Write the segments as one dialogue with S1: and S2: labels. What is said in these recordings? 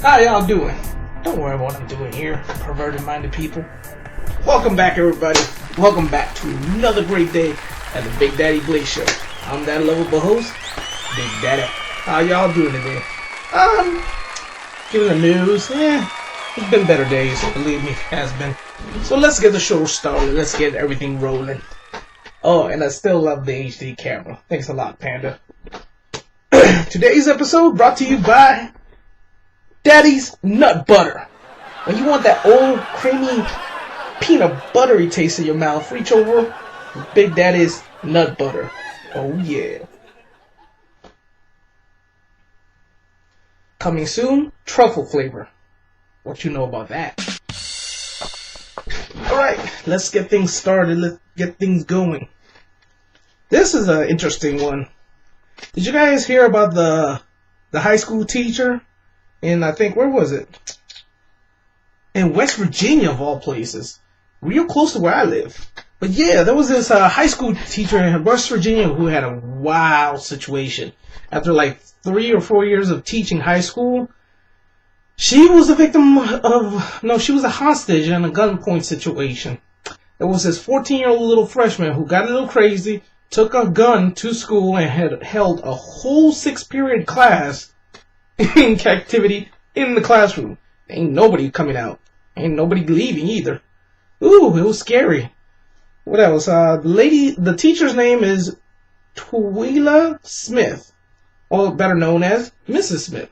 S1: How y'all doing? Don't worry about what I'm doing here, perverted-minded people. Welcome back, everybody. Welcome back to another great day at the Big Daddy Blaze Show. I'm that lovable host, Big Daddy. How y'all doing today? Given the news, it's been better days, believe me, it has been. So let's get the show started. Let's get everything rolling. Oh, and I still love the HD camera. Thanks a lot, Panda. Today's episode brought to you by Daddy's Nut Butter. When you want that old, creamy, peanut buttery taste in your mouth, reach over Big Daddy's Nut Butter. Oh yeah. Coming soon, truffle flavor. What you know about that? Alright, let's get things started. Let's get things going. This is an interesting one. Did you guys hear about the high school teacher in, I think, where was it? In West Virginia, of all places. Real close to where I live. But yeah, there was this high school teacher in West Virginia who had a wild situation. After like 3 or 4 years of teaching high school, she was a victim of, she was a hostage in a gunpoint situation. There was this 14-year-old little freshman who got a little crazy, took a gun to school, and had held a whole 6-period class in captivity in the classroom. Ain't nobody coming out. Ain't nobody leaving either. Ooh, it was scary. What else? The teacher's name is Twyla Smith, or better known as Mrs. Smith.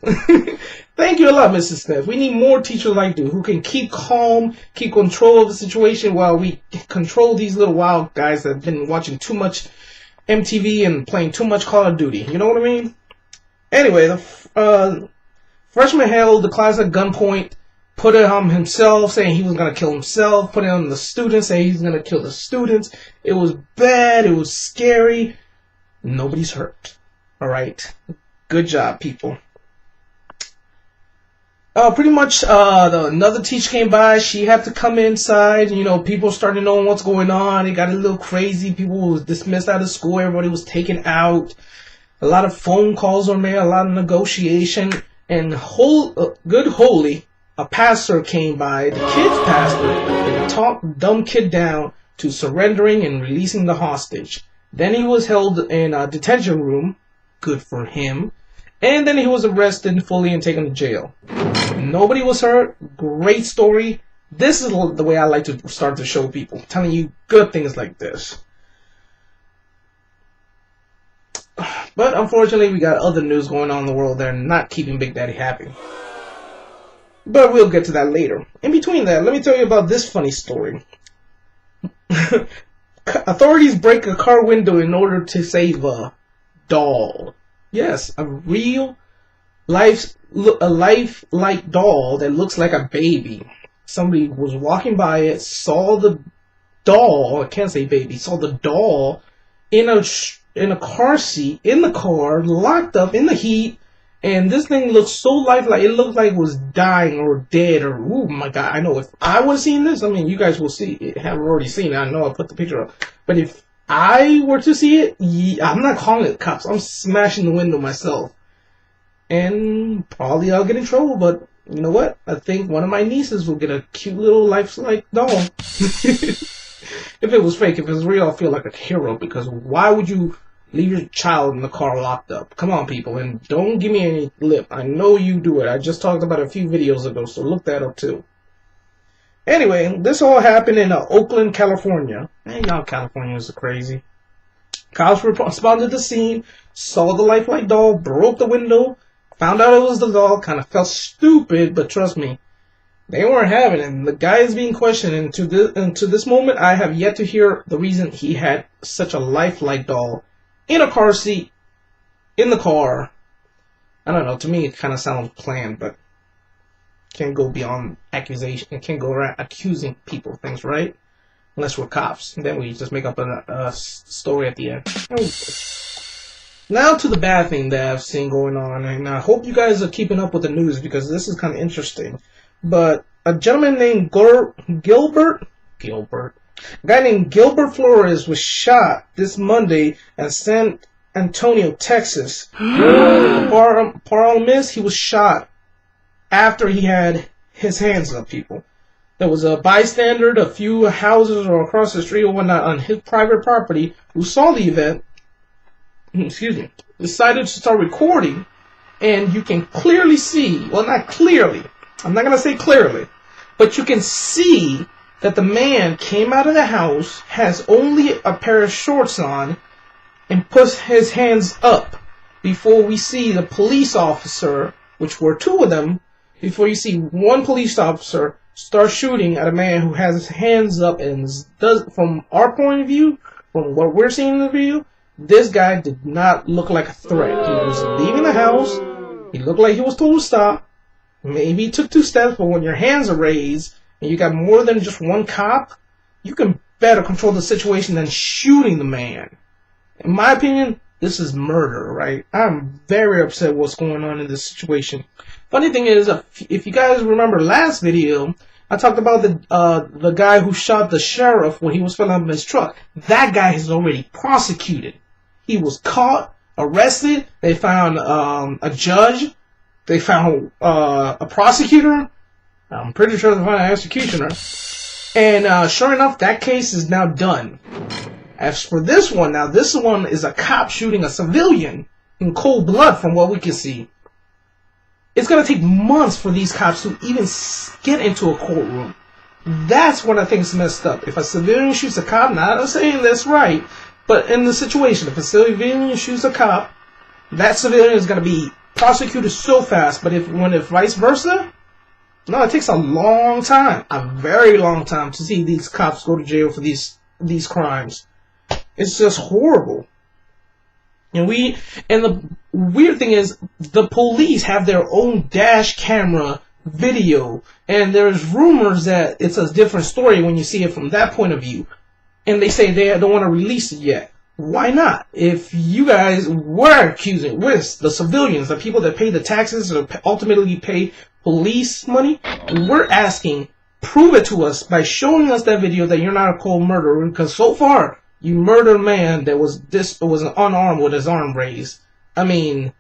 S1: Thank you a lot, Mrs. Smith. We need more teachers like you who can keep calm, keep control of the situation while we control these little wild guys that have been watching too much MTV and playing too much Call of Duty. You know what I mean? Anyway, the freshman held the class at gunpoint, put it on himself, saying he was going to kill himself, put it on the students, saying he's going to kill the students. It was bad. It was scary. Nobody's hurt. All right. Good job, people. Pretty much, another teacher came by. She had to come inside. People started knowing what's going on. It got a little crazy. People was dismissed out of school. Everybody was taken out. A lot of phone calls were made. A lot of negotiation. And a pastor came by, the kid's pastor, and talked the dumb kid down to surrendering and releasing the hostage. Then he was held in a detention room. Good for him. And then he was arrested fully and taken to jail. Nobody was hurt. Great story. This is the way I like to start the show, people. Telling you good things like this. But unfortunately, we got other news going on in the world that are not keeping Big Daddy happy. But we'll get to that later. In between that, let me tell you about this funny story. Authorities break a car window in order to save a doll. Yes, a real lifelike doll that looks like a baby. Somebody was walking by it, saw the doll, I can't say baby, saw the doll in a car seat, in the car, locked up in the heat, and this thing looked so lifelike. It looked like it was dying or dead or, oh my god, I know if I would have seen this, you guys will see it, have already seen it, I know I put the picture up, but if I were to see it, I'm not calling it cops. I'm smashing the window myself. And probably I'll get in trouble, but you know what? I think one of my nieces will get a cute little lifelike doll. If it was fake, if it was real, I feel like a hero, because why would you leave your child in the car locked up? Come on, people, and don't give me any lip. I know you do it. I just talked about it a few videos ago, so look that up too. Anyway, this all happened in Oakland, California. Hey, y'all, California is crazy. Cops responded to the scene, saw the lifelike doll, broke the window, found out it was the doll, kind of felt stupid, but trust me, they weren't having it. And the guy is being questioned, and to this moment, I have yet to hear the reason he had such a lifelike doll in a car seat, in the car. I don't know, to me it kind of sounds planned, but can't go beyond accusation. It can't go around accusing people of things, right? Unless we're cops. And then we just make up a story at the end. Now to the bad thing that I've seen going on. And I hope you guys are keeping up with the news, because this is kind of interesting. But a gentleman named Gilbert A guy named Gilbert Flores was shot this Monday in San Antonio, Texas. The problem is he was shot after he had his hands up, people. There was a bystander a few houses or across the street or whatnot on his private property who saw the event, decided to start recording, and you can clearly see, well, not clearly, I'm not going to say clearly, but you can see that the man came out of the house, has only a pair of shorts on, and puts his hands up before we see the police officer, which were two of them, before you see one police officer start shooting at a man who has his hands up and does, from our point of view, from what we're seeing in the video, this guy did not look like a threat. He was leaving the house. He looked like he was told to stop. Maybe he took 2 steps, but when your hands are raised and you got more than just one cop, you can better control the situation than shooting the man. In my opinion, this is murder, right? I'm very upset what's going on in this situation. Funny thing is, if you guys remember last video, I talked about the guy who shot the sheriff when he was filling up his truck. That guy is already prosecuted. He was caught, arrested. They found a judge. They found a prosecutor. I'm pretty sure they found an executioner. And sure enough, that case is now done. As for this one, now this one is a cop shooting a civilian in cold blood from what we can see. It's going to take months for these cops to even get into a courtroom. That's what I think is messed up. If a civilian shoots a cop, not saying that's right, but in the situation, if a civilian shoots a cop, that civilian is going to be prosecuted so fast. But if vice versa, no, it takes a long time, a very long time to see these cops go to jail for these crimes. It's just horrible. And the weird thing is, the police have their own dash camera video, and there's rumors that it's a different story when you see it from that point of view. And they say they don't want to release it yet. Why not? If you guys were accusing with the civilians, the people that pay the taxes or ultimately pay police money, we're asking, prove it to us by showing us that video that you're not a cold murderer, because so far you murdered a man that was unarmed with his arm raised. I mean,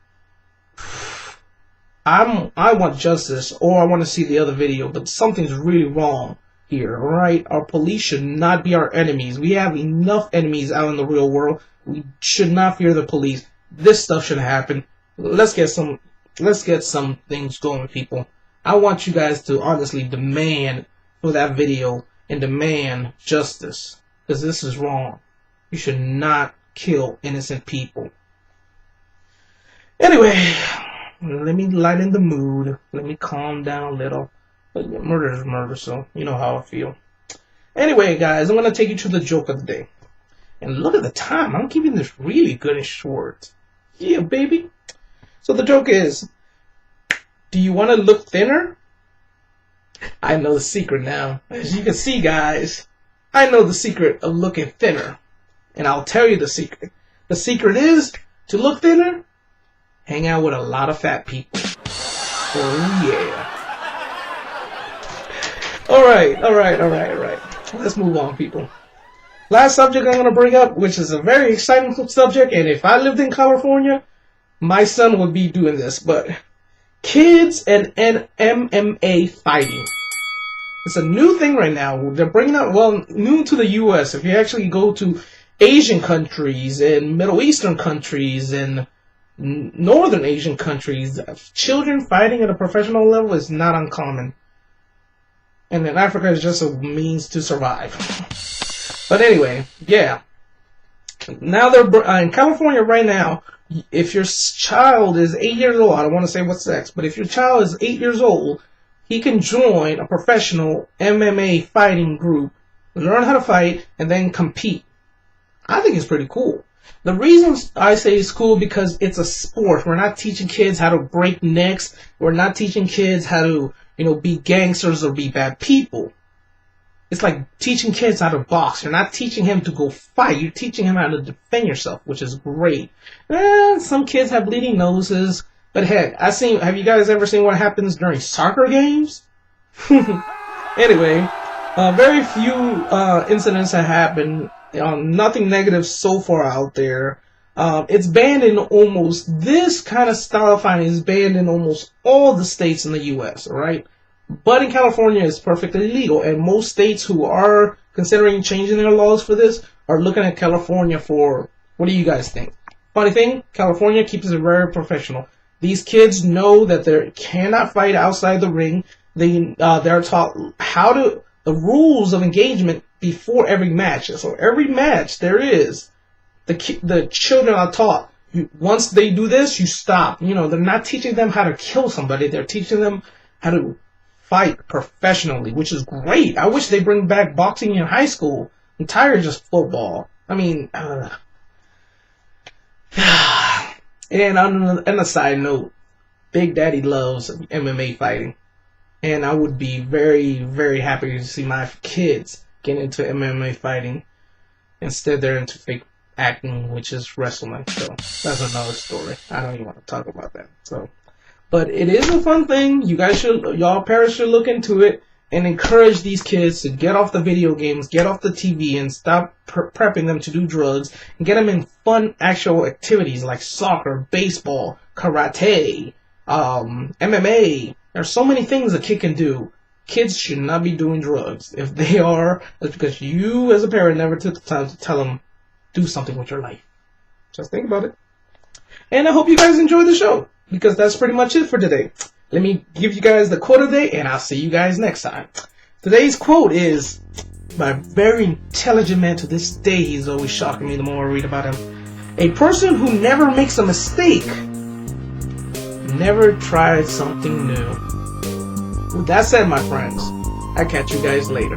S1: I want justice, or I want to see the other video, but something's really wrong here, alright? Our police should not be our enemies. We have enough enemies out in the real world. We should not fear the police. This stuff should happen. Let's get some things going, people. I want you guys to honestly demand for that video and demand justice, because this is wrong. You should not kill innocent people. Anyway, let me lighten the mood. Let me calm down a little. But murder is murder, so you know how I feel. Anyway, guys, I'm going to take you to the joke of the day. And look at the time. I'm keeping this really good and short. Yeah, baby. So the joke is, do you want to look thinner? I know the secret now. As you can see, guys, I know the secret of looking thinner. And I'll tell you the secret. The secret is, to look thinner, hang out with a lot of fat people. Oh, yeah. Alright. Let's move on, people. Last subject I'm going to bring up, which is a very exciting subject, and if I lived in California, my son would be doing this, but kids and MMA fighting. It's a new thing right now. They're bringing out, well, new to the U.S. If you actually go to Asian countries and Middle Eastern countries and Northern Asian countries, children fighting at a professional level is not uncommon. And in Africa, it's just a means to survive. But anyway, yeah. Now they're in California right now. If your child is 8 years old, I don't want to say what sex, but if your child is 8 years old, he can join a professional MMA fighting group, learn how to fight, and then compete. I think it's pretty cool. The reason I say it's cool because it's a sport. We're not teaching kids how to break necks. We're not teaching kids how to, be gangsters or be bad people. It's like teaching kids how to box. You're not teaching him to go fight. You're teaching him how to defend yourself, which is great. Some kids have bleeding noses, but heck, have you guys ever seen what happens during soccer games? Anyway, Very few incidents have happened. Nothing negative so far out there. It's banned in almost, this kind of style of fighting is banned in almost all the states in the U.S., alright? But in California, it's perfectly legal, and most states who are considering changing their laws for this are looking at California for, what do you guys think? Funny thing, California keeps it very professional. These kids know that they cannot fight outside the ring. They're taught the rules of engagement before every match. So every match there is, the children are taught, once they do this, you stop. You know, they're not teaching them how to kill somebody. They're teaching them how to fight professionally, which is great. I wish they bring back boxing in high school. I'm tired of just football. I mean, and on a side note, Big Daddy loves MMA fighting. And I would be very, very happy to see my kids get into MMA fighting. Instead, they're into fake acting, which is wrestling. So that's another story. I don't even want to talk about that. So, but it is a fun thing. Y'all parents should look into it and encourage these kids to get off the video games, get off the TV, and stop prepping them to do drugs, and get them in fun, actual activities like soccer, baseball, karate, MMA. There's so many things a kid can do. Kids should not be doing drugs. If they are, that's because you as a parent never took the time to tell them, do something with your life. Just think about it. And I hope you guys enjoyed the show, because that's pretty much it for today. Let me give you guys the quote of the day, and I'll see you guys next time. Today's quote is by a very intelligent man to this day. He's always shocking me the more I read about him. A person who never makes a mistake never tried something new. With that said, my friends, I'll catch you guys later.